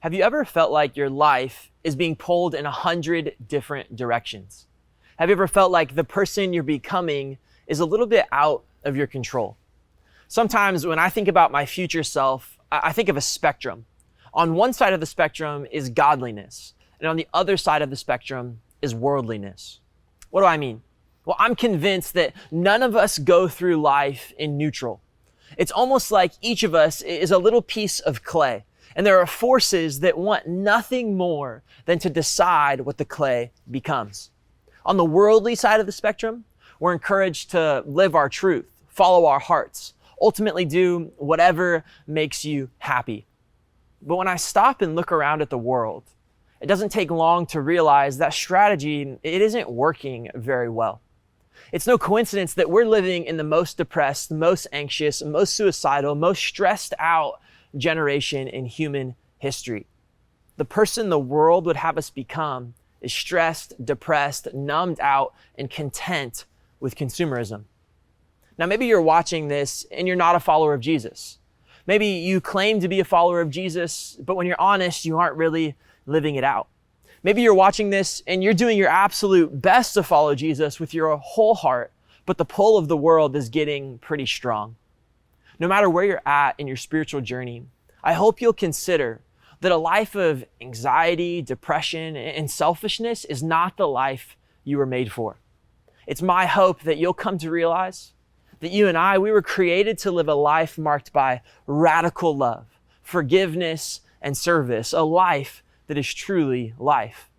Have you ever felt like your life is being pulled in 100 different directions? Have you ever felt like the person you're becoming is a little bit out of your control? Sometimes when I think about my future self, I think of a spectrum. On one side of the spectrum is godliness, and on the other side of the spectrum is worldliness. What do I mean? Well, I'm convinced that none of us go through life in neutral. It's almost like each of us is a little piece of clay, and there are forces that want nothing more than to decide what the clay becomes. On the worldly side of the spectrum, we're encouraged to live our truth, follow our hearts, ultimately do whatever makes you happy. But when I stop and look around at the world, it doesn't take long to realize that strategy, it isn't working very well. It's no coincidence that we're living in the most depressed, most anxious, most suicidal, most stressed out generation in human history. The person the world would have us become is stressed, depressed, numbed out, and content with consumerism. Now, maybe you're watching this and you're not a follower of Jesus. Maybe you claim to be a follower of Jesus, but when you're honest, you aren't really living it out. Maybe you're watching this and you're doing your absolute best to follow Jesus with your whole heart, but the pull of the world is getting pretty strong. No matter where you're at in your spiritual journey, I hope you'll consider that a life of anxiety, depression, and selfishness is not the life you were made for. It's my hope that you'll come to realize that you and I, we were created to live a life marked by radical love, forgiveness, and service, a life that is truly life.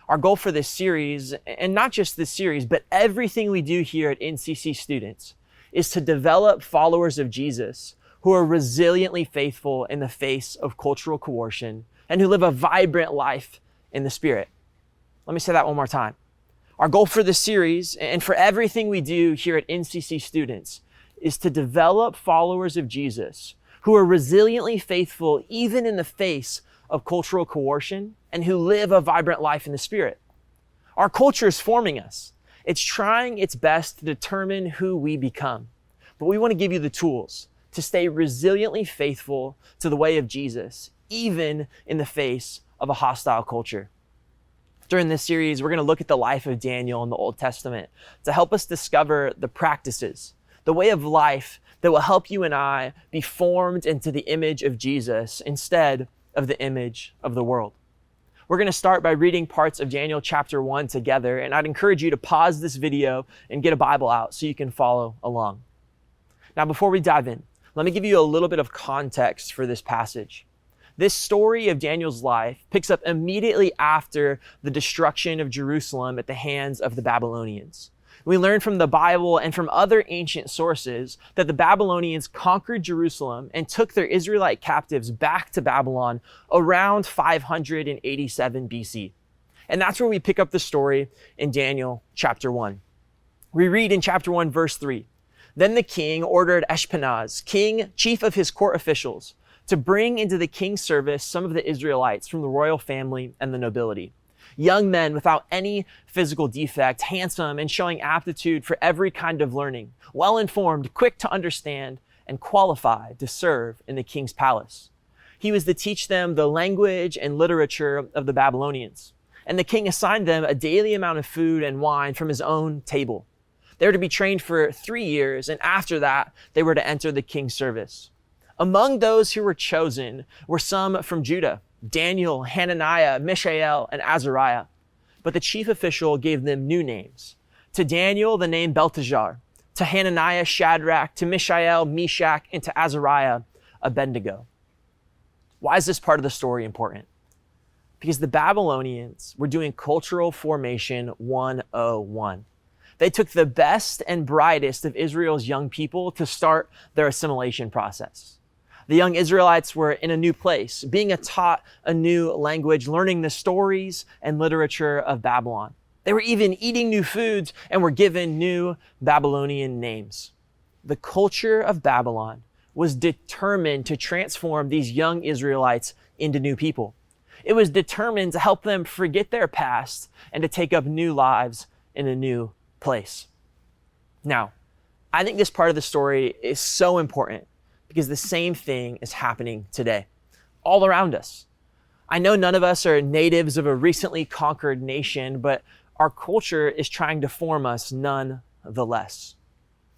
Our goal for this series, and not just this series, but everything we do here at NCC students, is to develop followers of Jesus who are resiliently faithful in the face of cultural coercion and who live a vibrant life in the Spirit. Let me say that one more time. Our goal for this series and for everything we do here at NCC students is to develop followers of Jesus who are resiliently faithful even in the face of cultural coercion and who live a vibrant life in the Spirit. Our culture is forming us. It's trying its best to determine who we become. But we want to give you the tools to stay resiliently faithful to the way of Jesus, even in the face of a hostile culture. During this series, we're going to look at the life of Daniel in the Old Testament to help us discover the practices, the way of life that will help you and I be formed into the image of Jesus instead of the image of the world. We're going to start by reading parts of Daniel chapter 1 together, and I'd encourage you to pause this video and get a Bible out so you can follow along. Now, before we dive in, let me give you a little bit of context for this passage. This story of Daniel's life picks up immediately after the destruction of Jerusalem at the hands of the Babylonians. We learn from the Bible and from other ancient sources that the Babylonians conquered Jerusalem and took their Israelite captives back to Babylon around 587 BC. And that's where we pick up the story in Daniel chapter 1. We read in chapter 1, verse 3, "Then the king ordered Ashpenaz, chief of his court officials, to bring into the king's service some of the Israelites from the royal family and the nobility. Young men without any physical defect, handsome and showing aptitude for every kind of learning, well-informed, quick to understand, and qualified to serve in the king's palace. He was to teach them the language and literature of the Babylonians. And the king assigned them a daily amount of food and wine from his own table. They were to be trained for 3 years, and after that, they were to enter the king's service. Among those who were chosen were some from Judah, Daniel, Hananiah, Mishael, and Azariah. But the chief official gave them new names. To Daniel, the name Belteshazzar. To Hananiah, Shadrach. To Mishael, Meshach. And to Azariah, Abednego." Why is this part of the story important? Because the Babylonians were doing cultural formation 101. They took the best and brightest of Israel's young people to start their assimilation process. The young Israelites were in a new place, being taught a new language, learning the stories and literature of Babylon. They were even eating new foods and were given new Babylonian names. The culture of Babylon was determined to transform these young Israelites into new people. It was determined to help them forget their past and to take up new lives in a new place. Now, I think this part of the story is so important because the same thing is happening today, all around us. I know none of us are natives of a recently conquered nation, but our culture is trying to form us nonetheless.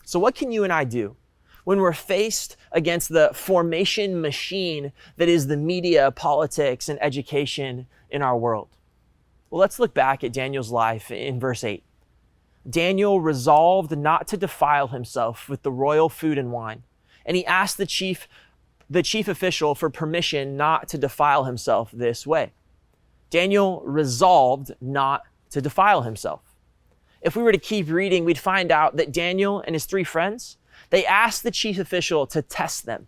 So what can you and I do when we're faced against the formation machine that is the media, politics, and education in our world? Well, let's look back at Daniel's life in verse 8. Daniel resolved not to defile himself with the royal food and wine, and he asked the chief official for permission not to defile himself this way. Daniel resolved not to defile himself. If we were to keep reading, we'd find out that Daniel and his 3 friends, they asked the chief official to test them,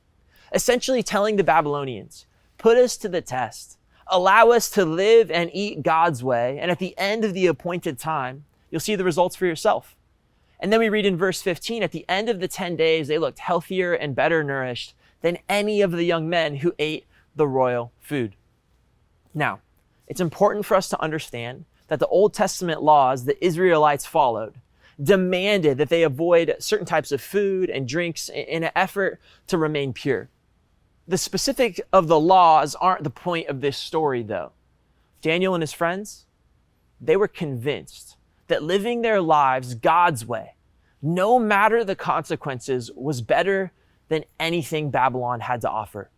essentially telling the Babylonians, put us to the test, allow us to live and eat God's way, and at the end of the appointed time, you'll see the results for yourself. And then we read in verse 15, at the end of the 10 days, they looked healthier and better nourished than any of the young men who ate the royal food. Now, it's important for us to understand that the Old Testament laws that Israelites followed demanded that they avoid certain types of food and drinks in an effort to remain pure. The specifics of the laws aren't the point of this story, though. Daniel and his friends, they were convinced that living their lives God's way, no matter the consequences, was better than anything Babylon had to offer.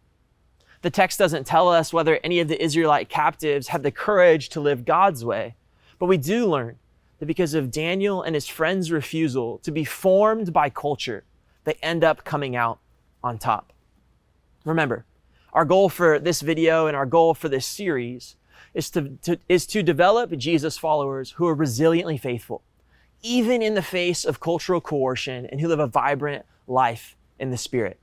The text doesn't tell us whether any of the Israelite captives had the courage to live God's way, but we do learn that because of Daniel and his friends' refusal to be formed by culture, they end up coming out on top. Remember, our goal for this video and our goal for this series is to develop Jesus followers who are resiliently faithful, even in the face of cultural coercion, and who live a vibrant life in the Spirit.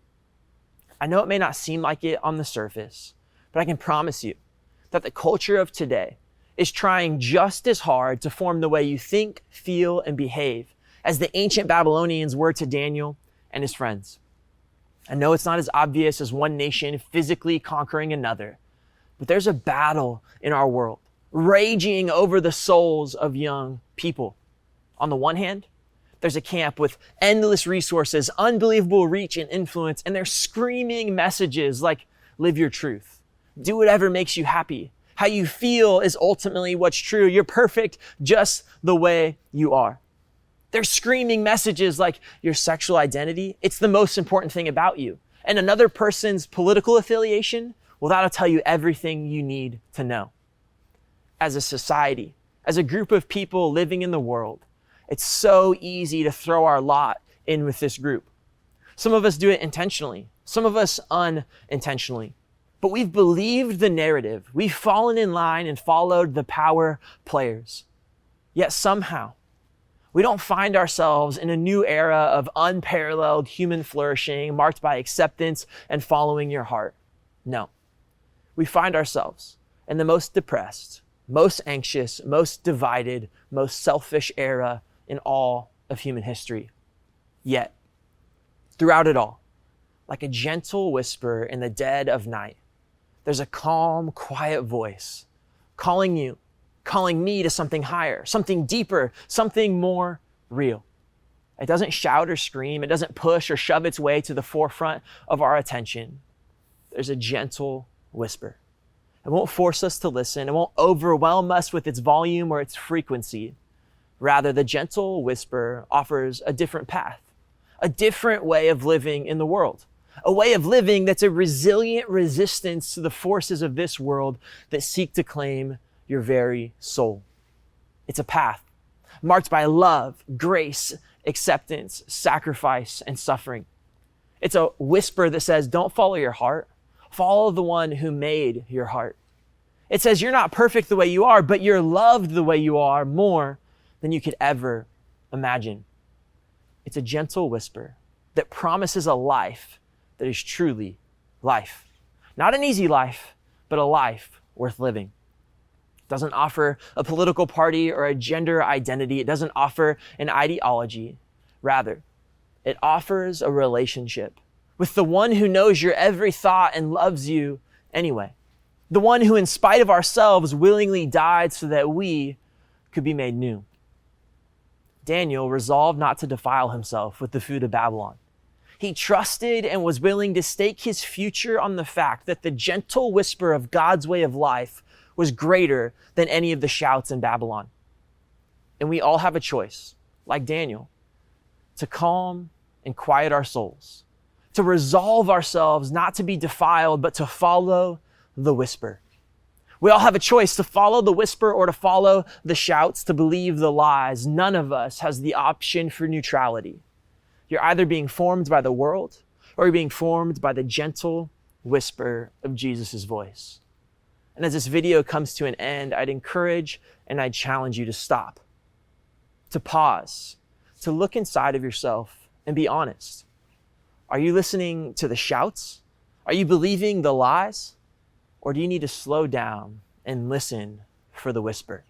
I know it may not seem like it on the surface, but I can promise you that the culture of today is trying just as hard to form the way you think, feel, and behave as the ancient Babylonians were to Daniel and his friends. I know it's not as obvious as one nation physically conquering another, but there's a battle in our world raging over the souls of young people. On the one hand, there's a camp with endless resources, unbelievable reach and influence, and they're screaming messages like, live your truth, do whatever makes you happy. How you feel is ultimately what's true. You're perfect just the way you are. They're screaming messages like your sexual identity, it's the most important thing about you. And another person's political affiliation, well, that'll tell you everything you need to know. As a society, as a group of people living in the world, it's so easy to throw our lot in with this group. Some of us do it intentionally, some of us unintentionally. But we've believed the narrative. We've fallen in line and followed the power players. Yet somehow, we don't find ourselves in a new era of unparalleled human flourishing marked by acceptance and following your heart. No. We find ourselves in the most depressed, most anxious, most divided, most selfish era in all of human history. Yet, throughout it all, like a gentle whisper in the dead of night, there's a calm, quiet voice calling you, calling me to something higher, something deeper, something more real. It doesn't shout or scream. It doesn't push or shove its way to the forefront of our attention. There's a gentle whisper. It won't force us to listen. It won't overwhelm us with its volume or its frequency. Rather, the gentle whisper offers a different path, a different way of living in the world. A way of living that's a resilient resistance to the forces of this world that seek to claim your very soul. It's a path marked by love, grace, acceptance, sacrifice, and suffering. It's a whisper that says, don't follow your heart. Follow the one who made your heart. It says you're not perfect the way you are, but you're loved the way you are more than you could ever imagine. It's a gentle whisper that promises a life that is truly life. Not an easy life, but a life worth living. It doesn't offer a political party or a gender identity. It doesn't offer an ideology. Rather, it offers a relationship with the one who knows your every thought and loves you anyway. The one who, in spite of ourselves, willingly died so that we could be made new. Daniel resolved not to defile himself with the food of Babylon. He trusted and was willing to stake his future on the fact that the gentle whisper of God's way of life was greater than any of the shouts in Babylon. And we all have a choice, like Daniel, to calm and quiet our souls, to resolve ourselves not to be defiled, but to follow the whisper. We all have a choice to follow the whisper or to follow the shouts, to believe the lies. None of us has the option for neutrality. You're either being formed by the world or you're being formed by the gentle whisper of Jesus' voice. And as this video comes to an end, I'd encourage and I'd challenge you to stop, to pause, to look inside of yourself and be honest. Are you listening to the shouts? Are you believing the lies? Or do you need to slow down and listen for the whisper?